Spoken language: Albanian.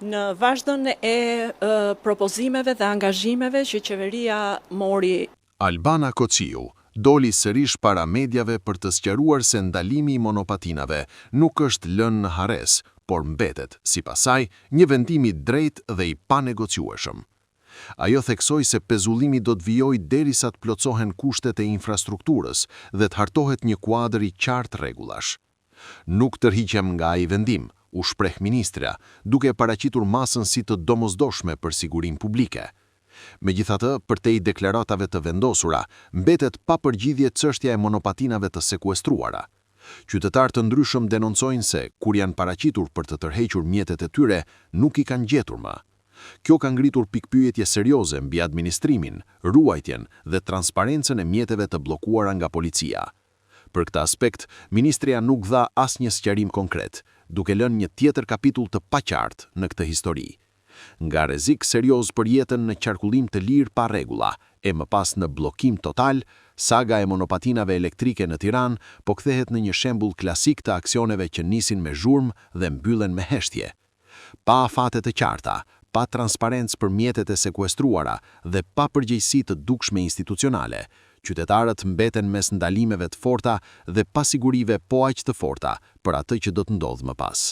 Në vazhdon e propozimeve dhe angazhimeve që qeveria mori. Albana Kociu doli sërish para mediave për të sqaruar se ndalimi i monopatinave nuk është lënë në hares, por mbetet, sipas saj, një vendim i drejtë dhe i panegociueshëm. Ajo theksoi se pezullimi do të vijojë derisa të plotësohen kushtet e infrastrukturës dhe të hartohet një kuadër i qartë rregullash. Nuk tërhiqem nga ai vendim, u shpreh ministra, duke paraqitur masën si të domosdoshme për sigurinë publike. Megjithatë, përtej deklaratave të vendosura, mbetet pa përgjigje çështja e monopatinave të sekuestruara. Qytetarë të ndryshëm denoncojnë se, kur janë paraqitur për të tërhequr mjetet e tyre, nuk i kanë gjetur më. Kjo ka ngritur pikpyetje serioze mbi administrimin, ruajtjen dhe transparencën e mjeteve të bllokuara nga policia. Për këtë aspekt, ministria nuk dha asnjë sqarim konkret, duke lënë një tjetër kapitull të paqartë në këtë histori. Nga rrezik serioz për jetën në qarkullim të lirë pa rregulla, e më pas në bllokim total, saga e monopatinave elektrike në Tiranë po kthehet në një shembull klasik të aksioneve që nisin me zhurmë dhe mbyllen me heshtje. Pa afate të qarta, pa transparencë për mjetet e sekuestruara dhe pa përgjegjësi të dukshme institucionale, qytetarët mbeten mes ndalimeve të forta dhe pasigurive po aq të forta për atë që do të ndodhë më pas.